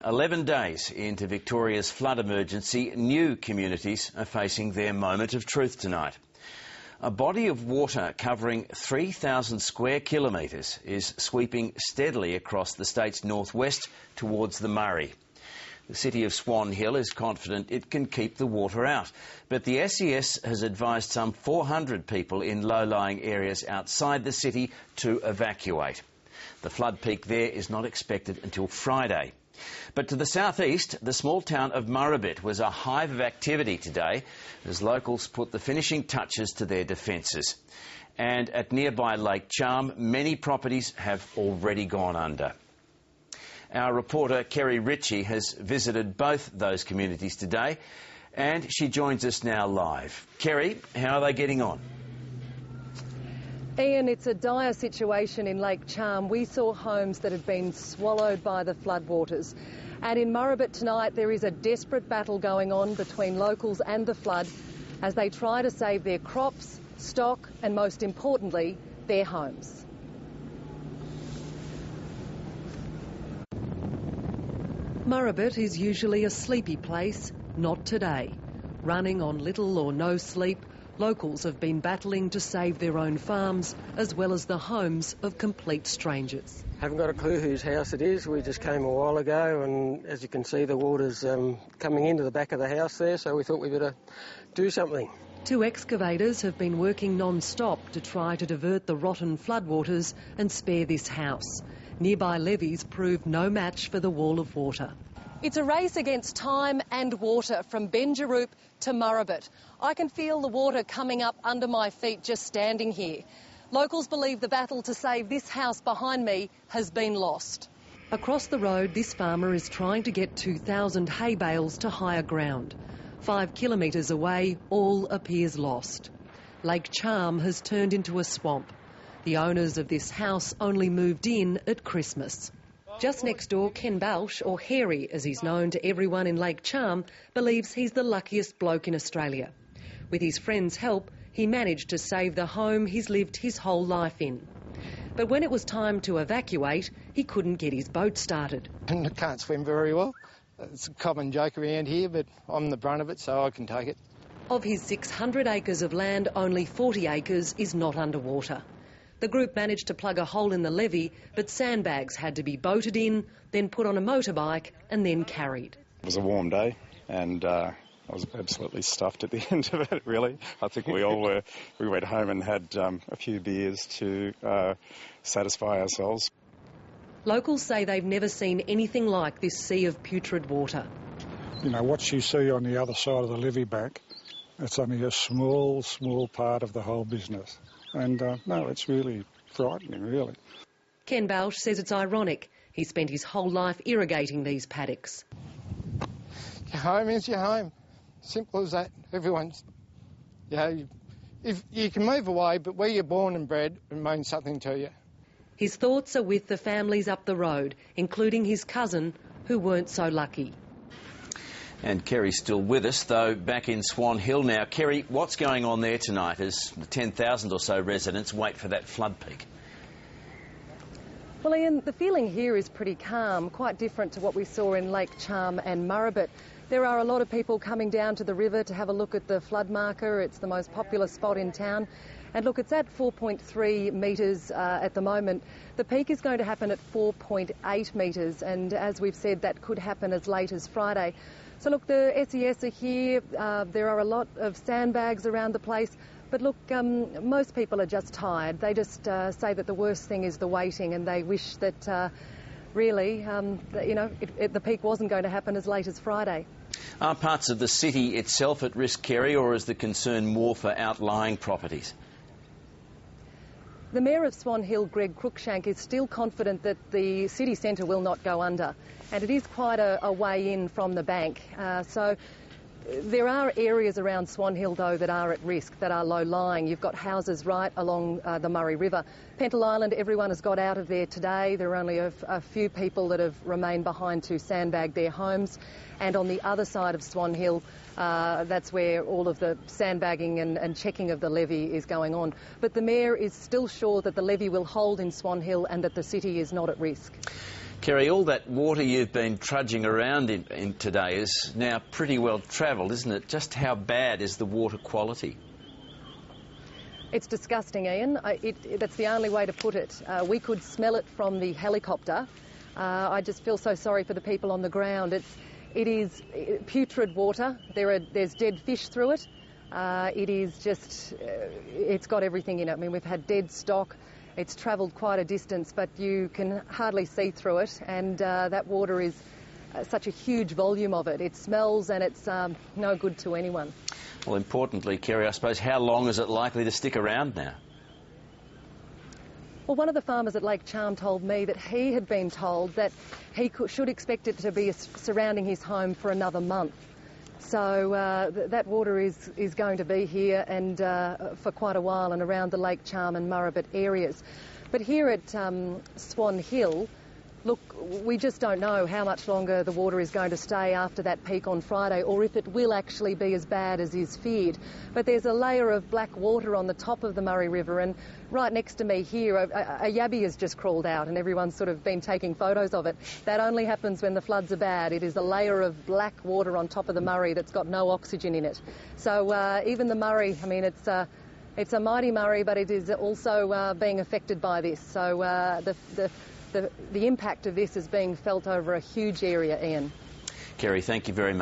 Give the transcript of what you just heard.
11 days into Victoria's flood emergency, new communities are facing their moment of truth tonight. A body of water covering 3,000 square kilometres is sweeping steadily across the state's northwest towards the Murray. The city of Swan Hill is confident it can keep the water out, but the SES has advised some 400 people in low-lying areas outside the city to evacuate. The flood peak there is not expected until Friday. But to the southeast, the small town of Murrabit was a hive of activity today as locals put the finishing touches to their defences. And at nearby Lake Charm, many properties have already gone under. Our reporter Kerry Ritchie has visited both those communities today and she joins us now live. Kerry, how are they getting on? Ian, it's a dire situation in Lake Charm. We saw homes that had been swallowed by the floodwaters. And in Murrabit tonight, there is a desperate battle going on between locals and the flood as they try to save their crops, stock and, most importantly, their homes. Murrabit is usually a sleepy place, not today. Running on little or no sleep, locals have been battling to save their own farms as well as the homes of complete strangers. Haven't got a clue whose house it is. We just came a while ago and as you can see the water's coming into the back of the house there, so we thought we better do something. 2 excavators have been working non-stop to try to divert the rotten floodwaters and spare this house. Nearby levees proved no match for the wall of water. It's a race against time and water from Benjaroop to Murrabit. I can feel the water coming up under my feet just standing here. Locals believe the battle to save this house behind me has been lost. Across the road, this farmer is trying to get 2,000 hay bales to higher ground. 5 kilometres away, all appears lost. Lake Charm has turned into a swamp. The owners of this house only moved in at Christmas. Just next door, Ken Balch, or Hairy as he's known to everyone in Lake Charm, believes he's the luckiest bloke in Australia. With his friends' help, he managed to save the home he's lived his whole life in. But when it was time to evacuate, he couldn't get his boat started. I can't swim very well. It's a common joke around here, but I'm the brunt of it, so I can take it. Of his 600 acres of land, only 40 acres is not underwater. The group managed to plug a hole in the levee, but sandbags had to be boated in, then put on a motorbike and then carried. It was a warm day and I was absolutely stuffed at the end of it, really. I think we all were. We went home and had a few beers to satisfy ourselves. Locals say they've never seen anything like this sea of putrid water. You know, what you see on the other side of the levee bank, it's only a small part of the whole business. And no, it's really frightening, really. Ken Balch says it's ironic. He spent his whole life irrigating these paddocks. Your home is your home. Simple as that. Everyone's, you know, if you can move away, but where you're born and bred, it means something to you. His thoughts are with the families up the road, including his cousin, who weren't so lucky. And Kerry's still with us, though back in Swan Hill now. Kerry, what's going on there tonight as the 10,000 or so residents wait for that flood peak? Well, Ian, the feeling here is pretty calm, quite different to what we saw in Lake Charm and Murrabit. There are a lot of people coming down to the river to have a look at the flood marker. It's the most popular spot in town. And look, it's at 4.3 metres at the moment. The peak is going to happen at 4.8 metres, and as we've said, that could happen as late as Friday. So look, the SES are here. There are a lot of sandbags around the place. But look, most people are just tired. They just say that the worst thing is the waiting, and they wish that really, the peak wasn't going to happen as late as Friday. Are parts of the city itself at risk, Kerry, or is the concern more for outlying properties? The Mayor of Swan Hill, Greg Cruikshank, is still confident that the city centre will not go under, and it is quite a way in from the bank. So there are areas around Swan Hill, though, that are at risk, that are low-lying. You've got houses right along the Murray River. Pental Island, everyone has got out of there today. There are only a few people that have remained behind to sandbag their homes. And on the other side of Swan Hill, that's where all of the sandbagging and checking of the levee is going on. But the Mayor is still sure that the levee will hold in Swan Hill and that the city is not at risk. Kerry, all that water you've been trudging around in today is now pretty well travelled, isn't it? Just how bad is the water quality? It's disgusting, Ian. That's the only way to put it. We could smell it from the helicopter. I just feel so sorry for the people on the ground. It is putrid water. There's dead fish through it. It's got everything in it. I mean, we've had dead stock. It's travelled quite a distance, but you can hardly see through it, and that water is such a huge volume of it. It smells and it's no good to anyone. Well, importantly, Kerry, I suppose, how long is it likely to stick around now? Well, one of the farmers at Lake Charm told me that he had been told that he should expect it to be surrounding his home for another month. So that water is going to be here and for quite a while and around the Lake Charm and Murrabit areas. But here at Swan Hill, look, we just don't know how much longer the water is going to stay after that peak on Friday, or if it will actually be as bad as is feared. But there's a layer of black water on the top of the Murray River, and right next to me here, a yabby has just crawled out, and everyone's sort of been taking photos of it. That only happens when the floods are bad. It is a layer of black water on top of the Murray that's got no oxygen in it. So even the Murray, I mean, it's a mighty Murray, but it is also being affected by this. So the impact of this is being felt over a huge area, Ian. Kerry, thank you very much.